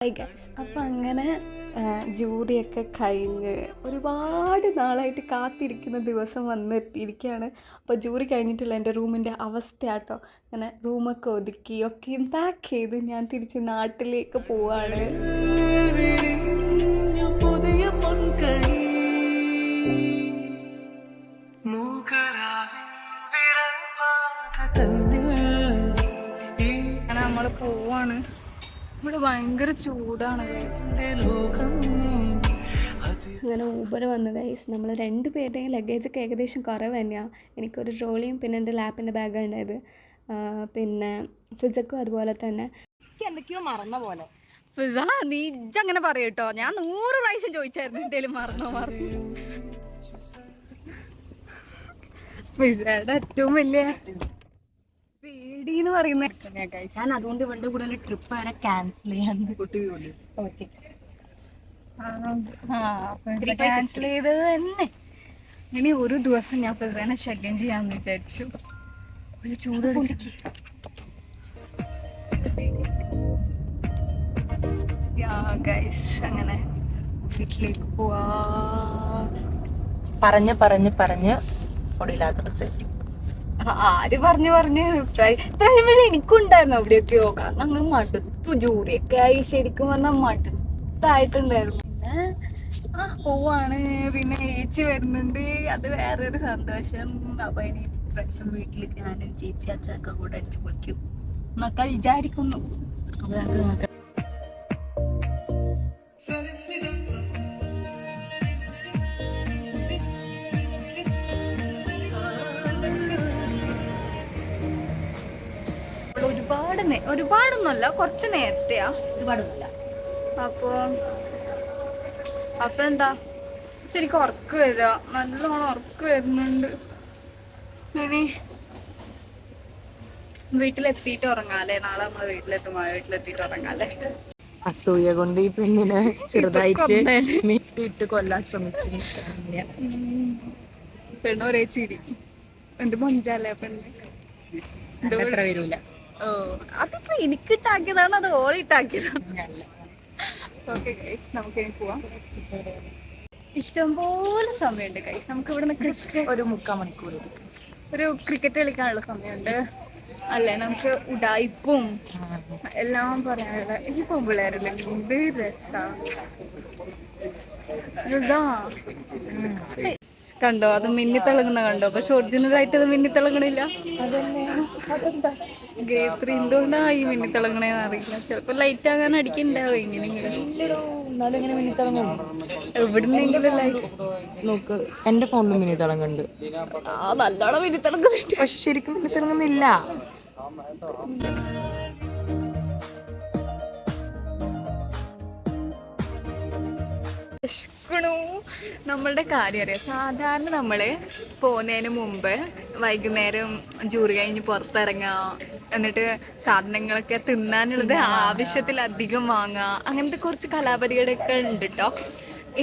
Hi guys, അപ്പോൾ അങ്ങനെ ജൂറിയൊക്കെ കഴിഞ്ഞ് ഒരുപാട് നാളായിട്ട് കാത്തിരിക്കുന്ന ദിവസം വന്നെത്തിയിരിക്കുകയാണ്. അപ്പോൾ ജൂറി കഴിഞ്ഞിട്ടുള്ള എൻ്റെ റൂമിൻ്റെ അവസ്ഥയാട്ടോ. അങ്ങനെ റൂമൊക്കെ ഒതുക്കി ഒക്കെ പാക്ക് ചെയ്ത് ഞാൻ തിരിച്ച് നാട്ടിലേക്ക് പോവാണ്. നമ്മൾ പോവാണ്. ഇവിടെ ഭയങ്കര ചൂടാണ്. അങ്ങനെ ഊബർ വന്നു ഗൈസ്. നമ്മൾ 2 പേരുടെയും ലഗേജൊക്കെ ഏകദേശം കുറവ് തന്നെയാണ്. എനിക്കൊരു ട്രോളിയും പിന്നെ എൻ്റെ ലാപ്പിൻ്റെ ബാഗാണ് ഉണ്ടായത്. പിന്നെ ഫിസക്കും അതുപോലെ തന്നെ. എന്തൊക്കെയോ മറന്ന പോലെ. ഫിസ നീ അങ്ങനെ പറയട്ടോ, ഞാൻ 100 പ്രാവശ്യം ചോദിച്ചായിരുന്നു എന്തേലും മറന്നു. ഫിസയുടെ ഏറ്റവും വലിയ പേടിന്ന് പറയുന്നത് ഞാൻ അതുകൊണ്ട് ഇവളുടെ കൂടെ ട്രിപ്പ് വരെ ക്യാൻസൽ ക്യാൻസൽ ചെയ്തത് തന്നെ. ഇനി ഒരു ദിവസം ഞാൻ ഫിസേനെ ശല്യം ചെയ്യാന്ന് വിചാരിച്ചു. ഒരു ചൂട് അങ്ങനെ വീട്ടിലേക്ക് പോവാ. പറഞ്ഞ് ഒടിയില്ലാത്ത റിസൾട്ട്. ആര് പറഞ്ഞു ഇത്രയും എനിക്കുണ്ടായിരുന്നു അവിടെയൊക്കെയോ. കാരണം അങ്ങ് മടുത്തു. ജൂറിയൊക്കെ ആയി ശരിക്കും പറഞ്ഞാൽ മടുത്തായിട്ടുണ്ടായിരുന്നു. പിന്നെ പോവാണ്. പിന്നെ ഏച്ചി വരുന്നുണ്ട്, അത് വേറൊരു സന്തോഷം. അപ്പൊ ഇനി പ്രാവശ്യം വീട്ടിൽ ഞാനും ചേച്ചി അച്ഛനൊക്കെ കൂടെ അടിച്ചു പൊളിക്കും എന്നൊക്കെ വിചാരിക്കുന്നു. അപ്പൊ നമുക്ക് നോക്കാം. ഒരുപാടൊന്നുമല്ല, കുറച്ച് നേരത്തെയാ, ഒരുപാടൊന്നുമില്ല. അപ്പൊ എന്താ ശരിക്കും ഉറക്ക് വരിക, നല്ലോണം ഉറക്ക് വരുന്നുണ്ട്. ഇനി വീട്ടിലെത്തിയിട്ട് ഉറങ്ങാല്ലേ. നാളെ നമ്മള് വീട്ടിലെത്തിയിട്ട് ഉറങ്ങാല്ലേ. അസൂയ കൊണ്ട് ഈ പെണ്ണിനെ ചെറുതായിട്ട് ഇട്ട് കൊല്ലാൻ ശ്രമിച്ചു. പെണ്ണ് ഒരേ ചിരി. എന്ത് മൊഞ്ചാലേ പെണ്ണ്. അത്ര വരൂല. ഓ, അതിപ്പോ എനിക്കിട്ടാക്കിയതാണ്, അത് ഓളിട്ടാക്കിയതാണ്. ഓക്കെ ഗൈസ്, നമുക്ക് പോവാം. ഇഷ്ടംപോലെ സമയമുണ്ട് ഗൈസ്. നമുക്ക് ഇവിടെ നിന്ന് ഒരു 3/4 മണിക്കൂർ ഒരു ക്രിക്കറ്റ് കളിക്കാനുള്ള സമയമുണ്ട് അല്ലേ. നമുക്ക് ഉടായിപ്പും എല്ലാം പറയാനുള്ള. ഇനിയിപ്പോ പിള്ളേരല്ലേ എന്ത് കണ്ടോ, അത് മിന്നിത്തിളങ്ങുന്ന കണ്ടോ. പക്ഷെ ഒറിജിനൽ ആയിട്ട് അത് മിന്നിത്തിളങ്ങണില്ല. ഗേത്രി എന്തുകൊണ്ടാ ഈ മിന്നിത്തിളങ്ങണേന്ന് അറിയില്ല. ചിലപ്പോ ലൈറ്റ് ആകാൻ അടിക്കണ്ടാവും. എങ്ങനെയെങ്കിലും എവിടുന്നെങ്കിലും ലൈറ്റ് നോക്ക്. എന്റെ ഫോണിൽ മിന്നിത്തിളങ്ങുന്നുണ്ട്. നല്ലോണം മിന്നിത്തിളങ്ങുന്നുണ്ട്, പക്ഷെ ശരിക്കും മിന്നിത്തിളങ്ങുന്നില്ല. നമ്മളുടെ കാര്യം അറിയാം. സാധാരണ നമ്മള് പോകുന്നതിന് മുമ്പ് വൈകുന്നേരം ജൂറി കഴിഞ്ഞ് പുറത്തിറങ്ങുക, എന്നിട്ട് സാധനങ്ങളൊക്കെ തിന്നാനുള്ളത് ആവശ്യത്തിലധികം വാങ്ങുക, അങ്ങനത്തെ കുറച്ച് കലാപരിപാടിയൊക്കെ ഉണ്ട് കേട്ടോ.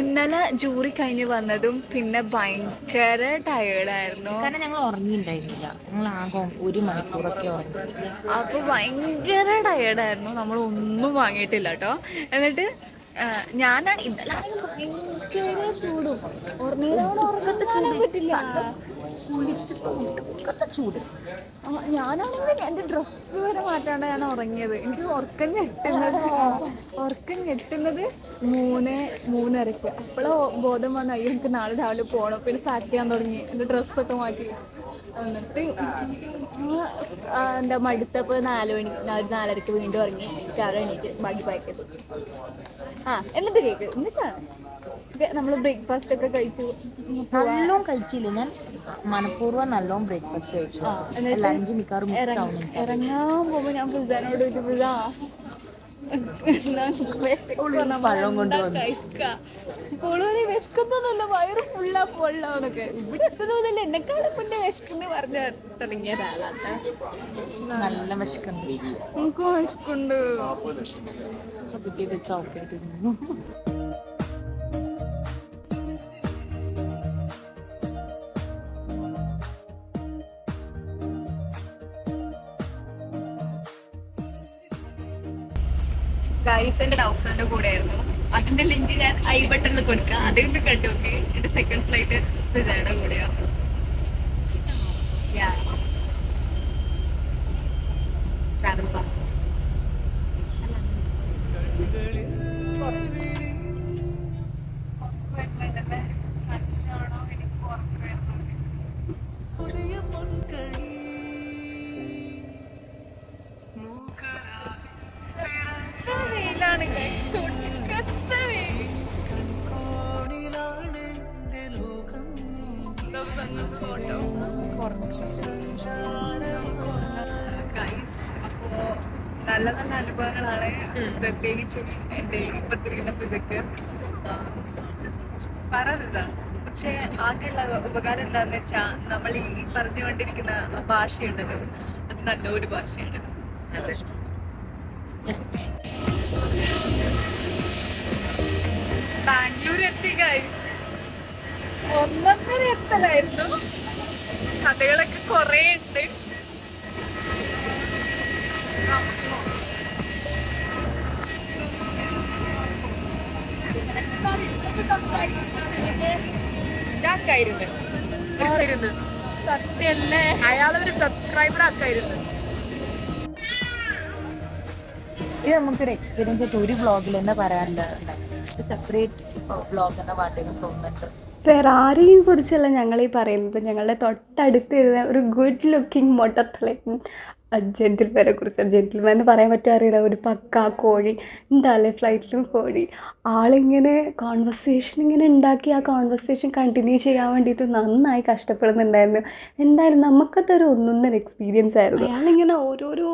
ഇന്നലെ ജൂറി കഴിഞ്ഞ് വന്നതും പിന്നെ ഭയങ്കര ടയേർഡായിരുന്നു. കാരണം ഞങ്ങൾ ഉറങ്ങിയിട്ടുണ്ടായിരുന്നില്ല. ഞങ്ങൾ ആകെ 1 മണിക്കൂറൊക്കെ ഉറങ്ങി. അപ്പോൾ ഭയങ്കര ടയേർഡായിരുന്നു. നമ്മൾ ഒന്നും വാങ്ങിയിട്ടില്ല കേട്ടോ. എന്നിട്ട് ഞാനാണ് ഇന്നലെ ഭയങ്കര ചൂടും പറ്റില്ല. ചൂട്. ഞാനാണെങ്കിൽ എൻ്റെ ഡ്രസ്സ് വരെ മാറ്റാണ്ട് ഞാൻ ഉറങ്ങിയത്. എനിക്ക് ഉറക്കം ഞെട്ടുന്നത് 3:30. അപ്പോഴോ ബോധം വന്ന് അയ്യോ എനിക്ക് നാളെ രാവിലെ പോകണം. പിന്നെ പാക്ക് ചെയ്യാൻ തുടങ്ങി. എൻ്റെ ഡ്രസ്സൊക്കെ മാറ്റി. എന്നിട്ട് എന്താ മടുത്തപ്പോൾ 4 മണി 4:30 വീണ്ടും ഇറങ്ങി. രാവിലെ എണീറ്റ് ബാക്കി പാക്ക് ചെയ്തു. എന്നിട്ട് എന്നിട്ടാണ് നമ്മൾ ബ്രേക്ക്ഫാസ്റ്റ് ഒക്കെ കഴിച്ചു. നല്ലോണം കഴിച്ചില്ല. ഞാൻ മനഃപൂർവ്വം നല്ലോണം ബ്രേക്ക്ഫാസ്റ്റ് കഴിച്ചു. ലഞ്ച് മിക്കവാറും ഇറങ്ങാൻ പോകുമ്പോൾ ഞാൻ പിസ്സാനോട് ചോദിച്ചു, പഴം കൊണ്ടുവന്നു. വിശക്കുന്നൊന്നുമല്ല, വയറ് ഫുള്ളാ പൊള്ളാന്നൊക്കെ. ഇവിടെ എത്തുന്നൊന്നുമില്ല, എന്നെക്കാളും മുന്നേ വിശക്കുന്നു പറഞ്ഞ തുടങ്ങിയ ഒരാളാണ്. നല്ല വിശക്കുണ്ട്. എനിക്കും വിശക്കുണ്ട്. ചോക്ലേറ്റ് ഗൈസ് എന്റെ ഡൗഫിന്റെ കൂടെ ആയിരുന്നു. അതിന്റെ ലിങ്ക് ഞാൻ ഐ ബട്ടണിൽ കൊടുക്കാം, അതൊന്ന് കണ്ടു നോക്കി. എന്റെ സെക്കൻഡ് ഫ്ലൈറ്റ് ഫിസയുടെ കൂടെയാ. ട്രാവൽ പാസ് വെയിലാണ് അപ്പോ നല്ല നല്ല അനുഭവങ്ങളാണ്. പ്രത്യേകിച്ചും എന്റെ ഇപ്പത്തിരിക്കുന്ന ഫിസിക്ക് പറഞ്ഞതാണ്. പക്ഷെ ആകെയുള്ള ഉപകാരം എന്താന്ന് വെച്ചാ നമ്മൾ ഈ പറഞ്ഞുകൊണ്ടിരിക്കുന്ന ഭാഷയുണ്ടല്ലോ, അത് നല്ലൊരു ഭാഷയാണ്. ബാംഗ്ലൂർ എത്തി ഗൈസ്. ഒന്നൊന്നര എത്തലായിരുന്നു. കഥകളൊക്കെ കൊറേ ഉണ്ട്. സത്യല്ലേ, അയാളൊരു സബ്സ്ക്രൈബർ ആക്കായിരുന്നു. ഇത് നമുക്കൊരു എക്സ്പീരിയൻസ് ആയിട്ട് ഒരു വ്ളോഗിൽ തന്നെ പറയാനില്ല, സെപ്പറേറ്റ് വ്ളോഗ് തന്നെ വേണ്ടെന്ന് തോന്നുന്നുണ്ട്. വേറെ ആരെയും കുറിച്ചല്ല ഞങ്ങൾ ഈ പറയുന്നത്. ഞങ്ങളുടെ തൊട്ടടുത്തിരുന്ന ഒരു ഗുഡ് ലുക്കിംഗ് മൊട്ടത്തല ജെന്റിൽമാനെ കുറിച്ചാണ്. ജെന്റിൽമാൻ എന്ന് പറയാൻ പറ്റുക അറിയില്ല. ഒരു പക്ക കോഴി എന്താല്ലേ ഫ്ലൈറ്റിലും കോഴി. ആളിങ്ങനെ കോൺവെർസേഷൻ ഇങ്ങനെ ഉണ്ടാക്കി ആ കോൺവെർസേഷൻ കണ്ടിന്യൂ ചെയ്യാൻ വേണ്ടിയിട്ട് നന്നായി കഷ്ടപ്പെടുന്നുണ്ടായിരുന്നു. എന്തായാലും നമുക്കതൊരു ഒന്നൊന്നര എക്സ്പീരിയൻസ് ആയിരുന്നു. അയാളിങ്ങനെ ഓരോരോ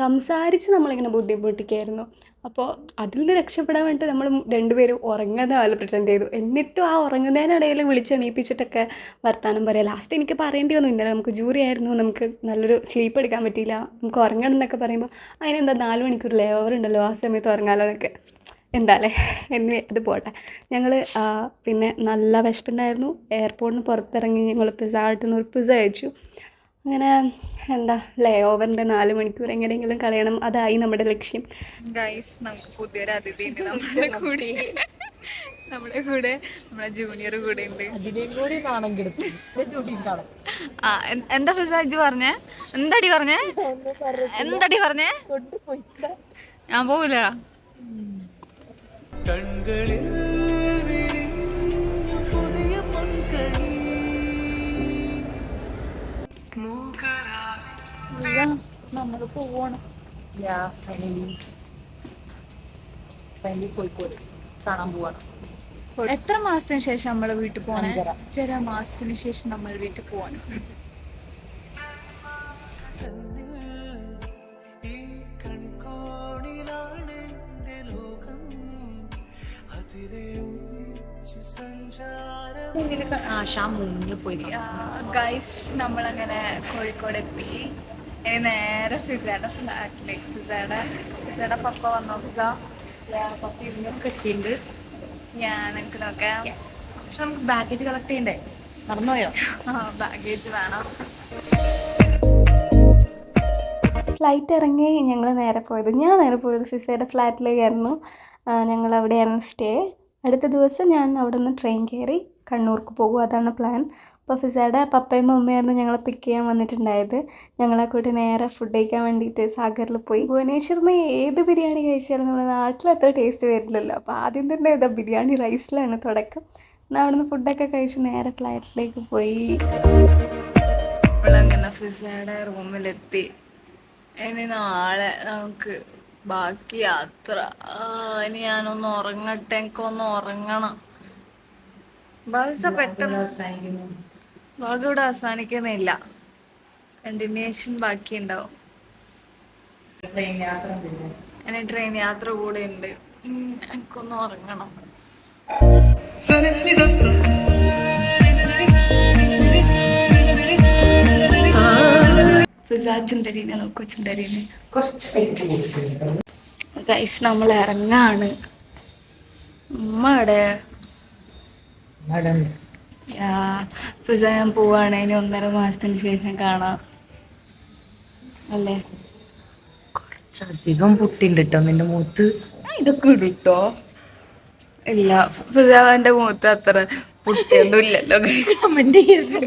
സംസാരിച്ച് നമ്മളിങ്ങനെ ബുദ്ധിമുട്ടിക്കായിരുന്നു. അപ്പോൾ അതിൽ നിന്ന് രക്ഷപ്പെടാൻ വേണ്ടിയിട്ട് നമ്മൾ രണ്ടുപേരും ഉറങ്ങുന്ന പോലെ പ്രിറ്റൻഡ് ചെയ്തു. എന്നിട്ടും ആ ഉറങ്ങുന്നതിനിടയിൽ വിളിച്ചെണീപ്പിച്ചിട്ടൊക്കെ വർത്താനം പറയാം. ലാസ്റ്റ് എനിക്ക് പറയേണ്ടി വന്നു, ഇന്നലെ നമുക്ക് ജൂറി ആയിരുന്നു, നമുക്ക് നല്ലൊരു സ്ലീപ്പ് എടുക്കാൻ പറ്റിയില്ല, നമുക്ക് ഉറങ്ങണം എന്നൊക്കെ പറയുമ്പോൾ അതിനെന്താ 4 മണിക്കൂർ ലേ ഓവർ ഉണ്ടല്ലോ, ആ സമയത്ത് ഉറങ്ങാമല്ലോ എന്നൊക്കെ. എന്താല്ലേ എന്ന് അത് പോട്ടെ. ഞങ്ങൾ പിന്നെ നല്ല വിശപ്പുണ്ടായിരുന്നു. എയർപോർട്ടിൽ നിന്ന് പുറത്തിറങ്ങി ഞങ്ങൾ പിസ്സ ഹട്ടിൽ നിന്ന് ഒരു പിസ്സ കഴിച്ചു. അങ്ങനെ എന്താ ലേ ഓവറിൻ്റെ 4 മണിക്കൂർ എങ്ങനെയെങ്കിലും കളയണം, അതായി നമ്മുടെ ലക്ഷ്യം. ഗൈസ്, നമുക്ക് പുതിയൊരു അതിഥി ഉണ്ട് നമ്മുടെ കൂടെ. നമ്മുടെ ജൂനിയർ കൂടെ ഉണ്ട്. എന്താ ഫിസാജ് പറഞ്ഞേ? എന്താടി പറഞ്ഞേ? ഞാൻ പോവില്ല. നമ്മള് പോവണം. കോഴിക്കോട് കാണാൻ പോവാണ്. എത്ര മാസത്തിന് ശേഷം നമ്മള് വീട്ടിൽ പോകണം? 5 മാസത്തിന് ശേഷം നമ്മൾ വീട്ടിൽ പോവാണ്. ഗൈസ്, നമ്മളങ്ങനെ കോഴിക്കോട് എത്തി. ഇനി നേരെ ഫിസയുടെ ഫ്ലാറ്റിലേക്ക്. ഫിസയുടെ പപ്പ വന്നോ? പപ്പ ഇന്നൊക്കെ എത്തിയിട്ടുണ്ട്. ഞാൻ എനിക്ക് നോക്കാം. പക്ഷെ നമുക്ക് ബാഗേജ് കളക്ട് ചെയ്യണ്ടേ? മറന്നുപോയോ? ബാഗേജ് വേണം. ഫ്ലൈറ്റ് ഇറങ്ങി ഞാൻ നേരെ പോയത് ഫിസയുടെ ഫ്ലാറ്റിലേക്കായിരുന്നു. ഞങ്ങൾ അവിടെയായിരുന്നു സ്റ്റേ. അടുത്ത ദിവസം ഞാൻ അവിടെ നിന്ന് ട്രെയിൻ കയറി കണ്ണൂർക്ക് പോകും, അതാണ് പ്ലാൻ. അപ്പോൾ ഫിസയുടെ പപ്പയും മമ്മയായിരുന്നു ഞങ്ങളെ പിക്ക് ചെയ്യാൻ വന്നിട്ടുണ്ടായത്. ഞങ്ങളെ കൂട്ടി നേരെ ഫുഡ് കഴിക്കാൻ വേണ്ടിയിട്ട് സാഗറിൽ പോയി. ഭുവനേശ്വറിൽ നിന്ന് ഏത് ബിരിയാണി കഴിച്ചാലും നമ്മുടെ നാട്ടിൽ അത്ര ടേസ്റ്റ് വരില്ലല്ലോ. അപ്പോൾ ആദ്യം തന്നെ ഇതാ ബിരിയാണി റൈസിലാണ് തുടക്കം. എന്നാൽ അവിടെ നിന്ന് ഫുഡൊക്കെ കഴിച്ച് നേരെ ഫ്ലൈറ്റിലേക്ക് പോയി. നമ്മളങ്ങനെ ഫിസയുടെ റൂമിലെത്തി. ഇനി നാളെ നമുക്ക് ബാക്കി യാത്ര. ഇനി ഞാനൊന്ന് ഉറങ്ങട്ടെ, എനിക്കൊന്ന് ഉറങ്ങണം. പെട്ടെന്ന് വ്ളോഗ് ഇവിടെ അവസാനിക്കുന്നില്ല, കണ്ടിന്യൂഷൻ ബാക്കി ഉണ്ടാവും. ഇനി ട്രെയിൻ യാത്ര കൂടെ ഉണ്ട്. എനിക്കൊന്ന് ഉറങ്ങണം. ചുന്തരീനെ നോക്കൂ, ചുന്തരീനെ ഗൈസ്. നമ്മൾ ഇറങ്ങാണ്. ഉമ്മടെ പിസ ഞാൻ പോവാണ്. ഇനി 1.5 മാസത്തിന് ശേഷം കാണാം അല്ലേ? കുറച്ചധികം പൊട്ടിണ്ട് കേട്ടോ നിന്റെ മുഖത്ത്. ഇതൊക്കെ ഇടുട്ടോ. ഇല്ല, ഫിദാന്റെ മുഖത്ത് അത്ര പുട്ടിയൊന്നും ഇല്ലല്ലോ.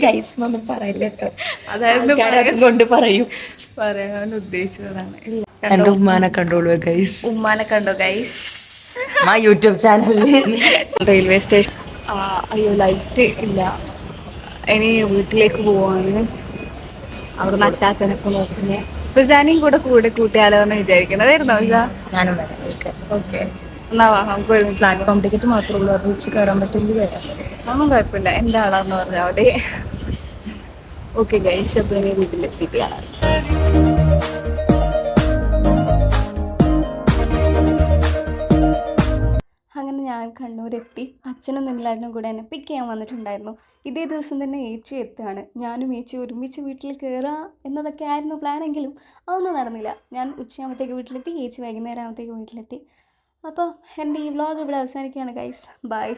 ഗൈസ് എന്നൊന്നും പറയില്ല കേട്ടോ. അതായത് കൊണ്ട് പറയും. പറയാൻ ഉദ്ദേശിച്ചതാണ്. ഇല്ല, എന്റെ ഉമ്മാനെ കണ്ടോളൂ ഗൈസ്. ഉമ്മാനെ കണ്ടോ ഗൈസ്? ആ യൂട്യൂബ് ചാനലിൽ റെയിൽവേ സ്റ്റേഷൻ. അയ്യോ ലൈറ്റ് ഇല്ല. ഇനി വീട്ടിലേക്ക് പോവാണ്. അവിടുന്ന് അച്ചാച്ചനൊക്കെ നോക്കുന്നേ. ഫിസാനെയും കൂടെ കൂട്ടിയാലോ എന്ന് വിചാരിക്കുന്നത്. വരുന്നോ ഫിസ? ഞാനും വരാം. ഓക്കെ. എന്നാ വാ, നമുക്ക് ഒരു പ്ലാറ്റ്ഫോം ടിക്കറ്റ് മാത്രമേ ഉള്ളൂ. അത് വെച്ച് കയറാൻ പറ്റുമെങ്കിൽ വരാം. ഒന്നും കുഴപ്പമില്ല, എൻ്റെ ആളാന്ന് പറഞ്ഞാൽ അവിടെ. ഓക്കെ ഗൈസ്, അപ്പോൾ ഇനി വീട്ടിലെത്തിയിട്ട് കാണാം. അങ്ങനെ ഞാൻ കണ്ണൂരെത്തി. അച്ഛനും നിമിലായിട്ടും കൂടെ എന്നെ പിക്ക് ചെയ്യാൻ വന്നിട്ടുണ്ടായിരുന്നു. ഇതേ ദിവസം തന്നെ ഏച്ചു എത്തുകയാണ്. ഞാനും ഏച്ചു ഒരുമിച്ച് വീട്ടിൽ കയറാം എന്നതൊക്കെ ആയിരുന്നു പ്ലാനെങ്കിലും അതൊന്നും നടന്നില്ല. ഞാൻ ഉച്ചയാകുമ്പോഴത്തേക്ക് വീട്ടിലെത്തി, ഏച്ചു വൈകുന്നേരം ആകുമ്പോഴത്തേക്ക് വീട്ടിലെത്തി. അപ്പോൾ എൻ്റെ ഈ വ്ളോഗ് ഇവിടെ അവസാനിക്കുകയാണ് ഗൈസ്. ബൈ.